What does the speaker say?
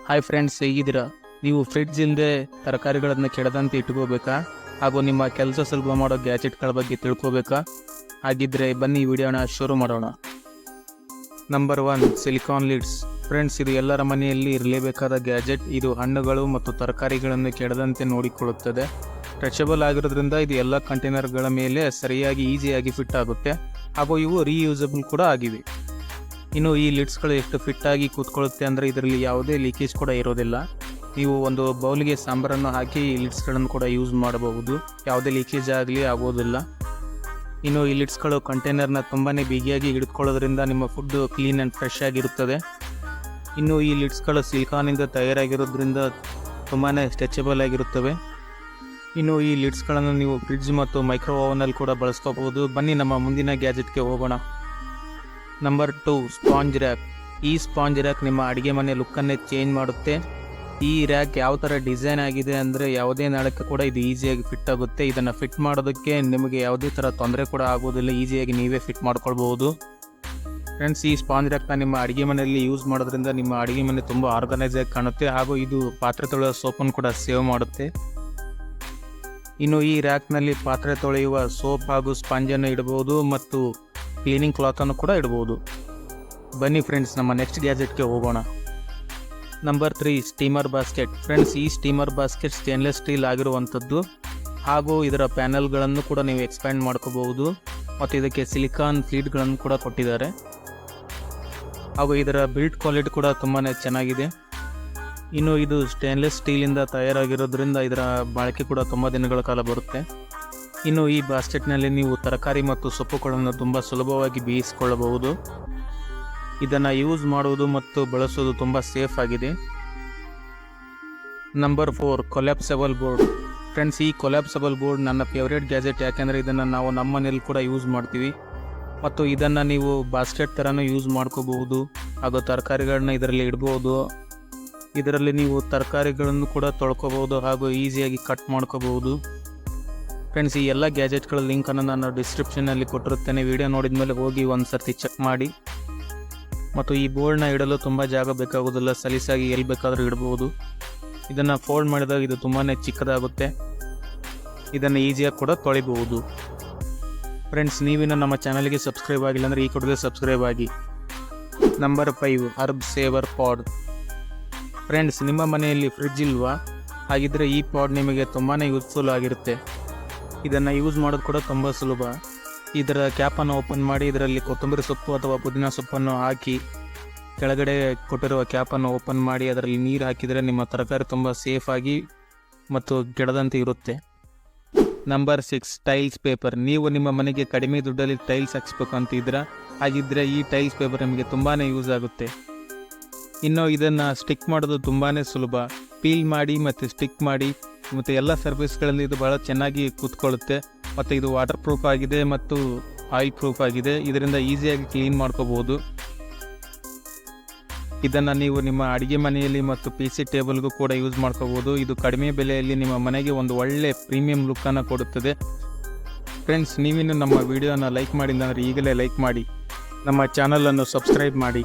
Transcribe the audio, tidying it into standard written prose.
Hi friends, ಹೇಗಿದ್ದೀರಾ? ನೀವು fridge ಇಲ್ಲದೆ ತರಕಾರಿಗಳನ್ನು ಕೆಡದಂತೆ ಇಟ್ಕೋಬೇಕಾ? ಹಾಗೂ ನಿಮ್ಮ ಕೆಲಸ ಸುಲಭ ಮಾಡೋ ಗ್ಯಾಜೆಟ್ಗಳ ಬಗ್ಗೆ ತಿಳ್ಕೋಬೇಕಾ? ಹಾಗಿದ್ದರೆ ಬನ್ನಿ ವಿಡಿಯೋನ ಶುರು ಮಾಡೋಣ. Number 1, silicon lids. ಫ್ರೆಂಡ್ಸ್, ಇದು ಎಲ್ಲರ ಮನೆಯಲ್ಲಿ ಇರಲೇಬೇಕಾದ ಗ್ಯಾಜೆಟ್. ಇದು ಹಣ್ಣುಗಳು ಮತ್ತು ತರಕಾರಿಗಳನ್ನು ಕೆಡದಂತೆ ನೋಡಿಕೊಳ್ಳುತ್ತದೆ. ಸ್ಟ್ರೆಚಬಲ್ ಆಗಿರೋದ್ರಿಂದ ಇದು ಎಲ್ಲ ಕಂಟೈನರ್ಗಳ ಮೇಲೆ ಸರಿಯಾಗಿ ಈಸಿಯಾಗಿ ಫಿಟ್ ಆಗುತ್ತೆ. ಹಾಗೂ ಇವು ರೀಯೂಸಬಲ್ ಕೂಡ ಆಗಿವೆ. ಇನ್ನು ಈ ಲಿಡ್ಸ್ಗಳು ಎಷ್ಟು ಫಿಟ್ಟಾಗಿ ಕೂತ್ಕೊಳ್ಳುತ್ತೆ ಅಂದರೆ ಇದರಲ್ಲಿ ಯಾವುದೇ ಲೀಕೇಜ್ ಕೂಡ ಇರೋದಿಲ್ಲ. ನೀವು ಒಂದು ಬೌಲ್ಗೆ ಸಾಂಬಾರನ್ನು ಹಾಕಿ ಈ ಲಿಡ್ಸ್ಗಳನ್ನು ಕೂಡ ಯೂಸ್ ಮಾಡಬಹುದು. ಯಾವುದೇ ಲೀಕೇಜ್ ಆಗಲಿ ಆಗೋದಿಲ್ಲ. ಇನ್ನು ಈ ಲಿಡ್ಸ್ಗಳು ಕಂಟೈನರ್ನ ತುಂಬಾ ಬಿಗಿಯಾಗಿ ಹಿಡಿದುಕೊಳ್ಳೋದ್ರಿಂದ ನಿಮ್ಮ ಫುಡ್ ಕ್ಲೀನ್ ಆ್ಯಂಡ್ ಫ್ರೆಶ್ ಆಗಿರುತ್ತದೆ. ಇನ್ನು ಈ ಲಿಡ್ಸ್ಗಳು ಸಿಲಿಕಾನಿಂದ ತಯಾರಾಗಿರೋದ್ರಿಂದ ತುಂಬಾ ಸ್ಟ್ರೆಚಬಲ್ ಆಗಿರುತ್ತವೆ. ಇನ್ನು ಈ ಲಿಡ್ಸ್ಗಳನ್ನು ನೀವು ಫ್ರಿಡ್ಜ್ ಮತ್ತು ಮೈಕ್ರೋ ಓವನಲ್ಲಿ ಕೂಡ ಬಳಸ್ಕೋಬಹುದು. ಬನ್ನಿ ನಮ್ಮ ಮುಂದಿನ ಗ್ಯಾಜೆಟ್ಗೆ ಹೋಗೋಣ. Number 2, sponge rack. ಈ ಸ್ಪಾಂಜ್ ರ್ಯಾಕ್ ನಿಮ್ಮ ಅಡುಗೆ ಮನೆ ಲುಕ್ಕನ್ನೇ ಚೇಂಜ್ ಮಾಡುತ್ತೆ. ಈ ರ್ಯಾಕ್ ಯಾವ ಥರ ಡಿಸೈನ್ ಆಗಿದೆ ಅಂದರೆ ಯಾವುದೇ ನಾಳಕ್ಕೆ ಕೂಡ ಇದು ಈಸಿಯಾಗಿ ಫಿಟ್ ಆಗುತ್ತೆ. ಇದನ್ನು ಫಿಟ್ ಮಾಡೋದಕ್ಕೆ ನಿಮಗೆ ಯಾವುದೇ ಥರ ತೊಂದರೆ ಕೂಡ ಆಗೋದಿಲ್ಲ. ಈಸಿಯಾಗಿ ನೀವೇ ಫಿಟ್ ಮಾಡ್ಕೊಳ್ಬಹುದು. ಫ್ರೆಂಡ್ಸ್, ಈ ಸ್ಪಾಂಜ್ ರ್ಯಾಕ್ನ ನಿಮ್ಮ ಅಡುಗೆ ಮನೆಯಲ್ಲಿ ಯೂಸ್ ಮಾಡೋದ್ರಿಂದ ನಿಮ್ಮ ಅಡುಗೆ ಮನೆ ತುಂಬ ಆರ್ಗನೈಸ್ ಆಗಿ ಕಾಣುತ್ತೆ. ಹಾಗೂ ಇದು ಪಾತ್ರೆ ತೊಳೆಯೋ ಸೋಪನ್ನು ಕೂಡ ಸೇವ್ ಮಾಡುತ್ತೆ. ಇನ್ನು ಈ ರ್ಯಾಕ್ನಲ್ಲಿ ಪಾತ್ರೆ ತೊಳೆಯುವ ಸೋಪ್ ಹಾಗೂ ಸ್ಪಾಂಜನ್ನು ಇಡಬಹುದು ಮತ್ತು ಕ್ಲೀನಿಂಗ್ ಕ್ಲಾತನ್ನು ಕೂಡ ಇಡಬಹುದು. ಬನ್ನಿ ಫ್ರೆಂಡ್ಸ್, ನಮ್ಮ ನೆಕ್ಸ್ಟ್ ಗ್ಯಾಜೆಟ್ಗೆ ಹೋಗೋಣ. Number 3, steamer basket. ಫ್ರೆಂಡ್ಸ್, ಈ ಸ್ಟೀಮರ್ ಬಾಸ್ಕೆಟ್ ಸ್ಟೇನ್ಲೆಸ್ ಸ್ಟೀಲ್ ಆಗಿರುವಂಥದ್ದು. ಹಾಗೂ ಇದರ ಪ್ಯಾನಲ್ಗಳನ್ನು ಕೂಡ ನೀವು ಎಕ್ಸ್ಪ್ಯಾಂಡ್ ಮಾಡ್ಕೋಬಹುದು. ಮತ್ತು ಇದಕ್ಕೆ ಸಿಲಿಕಾನ್ ಫ್ಲೀಟ್ಗಳನ್ನು ಕೂಡ ಕೊಟ್ಟಿದ್ದಾರೆ. ಹಾಗೂ ಇದರ ಬಿಲ್ಡ್ ಕ್ವಾಲಿಟಿ ಕೂಡ ತುಂಬಾ ಚೆನ್ನಾಗಿದೆ. ಇನ್ನು ಇದು ಸ್ಟೇನ್ಲೆಸ್ ಸ್ಟೀಲಿಂದ ತಯಾರಾಗಿರೋದ್ರಿಂದ ಇದರ ಬಳಕೆ ಕೂಡ ತುಂಬ ದಿನಗಳ ಕಾಲ ಬರುತ್ತೆ. ಇನ್ನು ಈ ಬಾಸ್ಕೆಟ್ನಲ್ಲಿ ನೀವು ತರಕಾರಿ ಮತ್ತು ಸೊಪ್ಪುಗಳನ್ನು ತುಂಬ ಸುಲಭವಾಗಿ ಬೇಯಿಸಿಕೊಳ್ಳಬಹುದು. ಇದನ್ನು ಯೂಸ್ ಮಾಡುವುದು ಮತ್ತು ಬಳಸೋದು ತುಂಬ ಸೇಫ್ ಆಗಿದೆ. Number 4, ಕೊಲ್ಯಾಪ್ಸಬಲ್ board. ಫ್ರೆಂಡ್ಸ್, ಈ ಕೊಲ್ಯಾಪ್ಸಬಲ್ ಬೋರ್ಡ್ ನನ್ನ ಫೇವ್ರೇಟ್ ಗ್ಯಾಜೆಟ್. ಯಾಕೆಂದರೆ ಇದನ್ನು ನಾವು ನಮ್ಮ ಮನೇಲಿ ಕೂಡ ಯೂಸ್ ಮಾಡ್ತೀವಿ. ಮತ್ತು ಇದನ್ನು ನೀವು ಬಾಸ್ಕೆಟ್ ಥರನೂ ಯೂಸ್ ಮಾಡ್ಕೋಬಹುದು. ಹಾಗೂ ತರಕಾರಿಗಳನ್ನ ಇದರಲ್ಲಿ ಇಡ್ಬೋದು. ಇದರಲ್ಲಿ ನೀವು ತರಕಾರಿಗಳನ್ನು ಕೂಡ ತೊಳ್ಕೊಬಹುದು ಹಾಗೂ ಈಸಿಯಾಗಿ ಕಟ್ ಮಾಡ್ಕೋಬಹುದು. ಫ್ರೆಂಡ್ಸ್, ಈ ಎಲ್ಲ ಗ್ಯಾಜೆಟ್ಗಳ ಲಿಂಕನ್ನು ನಾನು ಡಿಸ್ಕ್ರಿಪ್ಷನ್ನಲ್ಲಿ ಕೊಟ್ಟಿರುತ್ತೇನೆ. ವಿಡಿಯೋ ನೋಡಿದ ಮೇಲೆ ಹೋಗಿ ಒಂದು ಸರ್ತಿ ಚೆಕ್ ಮಾಡಿ. ಮತ್ತು ಈ ಬೋರ್ಡ್ನ ಇಡಲು ತುಂಬ ಜಾಗ ಬೇಕಾಗೋದಿಲ್ಲ. ಸಲೀಸಾಗಿ ಎಲ್ಲಿ ಬೇಕಾದರೂ ಇಡ್ಬೋದು. ಇದನ್ನು ಫೋಲ್ಡ್ ಮಾಡಿದಾಗ ಇದು ತುಂಬಾ ಚಿಕ್ಕದಾಗುತ್ತೆ. ಇದನ್ನು ಈಸಿಯಾಗಿ ಕೂಡ ತೊಳಿಬಹುದು. ಫ್ರೆಂಡ್ಸ್, ನೀವಿನ್ನು ನಮ್ಮ ಚಾನಲ್ಗೆ ಸಬ್ಸ್ಕ್ರೈಬ್ ಆಗಿಲ್ಲ ಅಂದರೆ ಈ ಕೂಡಲೇ ಸಬ್ಸ್ಕ್ರೈಬ್ ಆಗಿ. ನಂಬರ್ 5, ಹರ್ಬ್ ಸೇವರ್ ಪಾಡ್. ಫ್ರೆಂಡ್ಸ್, ನಿಮ್ಮ ಮನೆಯಲ್ಲಿ ಫ್ರಿಡ್ಜ್ ಇಲ್ವಾ? ಹಾಗಿದ್ದರೆ ಈ ಪಾಡ್ ನಿಮಗೆ ತುಂಬಾ ಯೂಸ್ಫುಲ್ ಆಗಿರುತ್ತೆ. ಇದನ್ನು ಯೂಸ್ ಮಾಡೋದು ಕೂಡ ತುಂಬ ಸುಲಭ. ಇದರ ಕ್ಯಾಪನ್ನು ಓಪನ್ ಮಾಡಿ ಇದರಲ್ಲಿ ಕೊತ್ತಂಬರಿ ಸೊಪ್ಪು ಅಥವಾ ಪುದೀನ ಸೊಪ್ಪನ್ನು ಹಾಕಿ ಕೆಳಗಡೆ ಕೊಟ್ಟಿರುವ ಕ್ಯಾಪನ್ನು ಓಪನ್ ಮಾಡಿ ಅದರಲ್ಲಿ ನೀರು ಹಾಕಿದರೆ ನಿಮ್ಮ ತರಕಾರಿ ತುಂಬ ಸೇಫಾಗಿ ಮತ್ತು ಕೆಡದಂತೆ ಇರುತ್ತೆ. Number 6, tiles paper. ನೀವು ನಿಮ್ಮ ಮನೆಗೆ ಕಡಿಮೆ ದುಡ್ಡಲ್ಲಿ ಟೈಲ್ಸ್ ಹಾಕ್ಸ್ಬೇಕು ಅಂತಿದ್ದೀರಾ? ಹಾಗಿದ್ದರೆ ಈ ಟೈಲ್ಸ್ ಪೇಪರ್ ನಿಮಗೆ ತುಂಬಾ ಯೂಸ್ ಆಗುತ್ತೆ. ಇನ್ನು ಇದನ್ನು ಸ್ಟಿಕ್ ಮಾಡೋದು ತುಂಬಾ ಸುಲಭ. ಪೀಲ್ ಮಾಡಿ ಮತ್ತು ಸ್ಟಿಕ್ ಮಾಡಿ ಮತ್ತು ಎಲ್ಲ ಸರ್ವಿಸ್ಗಳಲ್ಲಿ ಇದು ಭಾಳ ಚೆನ್ನಾಗಿ ಕೂತ್ಕೊಳ್ಳುತ್ತೆ. ಮತ್ತು ಇದು ವಾಟರ್ ಪ್ರೂಫ್ ಆಗಿದೆ ಮತ್ತು ಆಯಿಲ್ ಪ್ರೂಫ್ ಆಗಿದೆ. ಇದರಿಂದ ಈಸಿಯಾಗಿ ಕ್ಲೀನ್ ಮಾಡ್ಕೋಬೋದು. ಇದನ್ನು ನೀವು ನಿಮ್ಮ ಅಡುಗೆ ಮನೆಯಲ್ಲಿ ಮತ್ತು PC ಟೇಬಲ್ಗೂ ಕೂಡ ಯೂಸ್ ಮಾಡ್ಕೋಬೋದು. ಇದು ಕಡಿಮೆ ಬೆಲೆಯಲ್ಲಿ ನಿಮ್ಮ ಮನೆಗೆ ಒಂದು ಒಳ್ಳೆ ಪ್ರೀಮಿಯಂ ಲುಕ್ಕನ್ನು ಕೊಡುತ್ತದೆ. ಫ್ರೆಂಡ್ಸ್, ನೀವಿನ್ನು ನಮ್ಮ ವಿಡಿಯೋನ ಲೈಕ್ ಮಾಡಿಲ್ಲ ಅಂದರೆ ಈಗಲೇ ಲೈಕ್ ಮಾಡಿ. ನಮ್ಮ ಚಾನಲನ್ನು ಸಬ್ಸ್ಕ್ರೈಬ್ ಮಾಡಿ.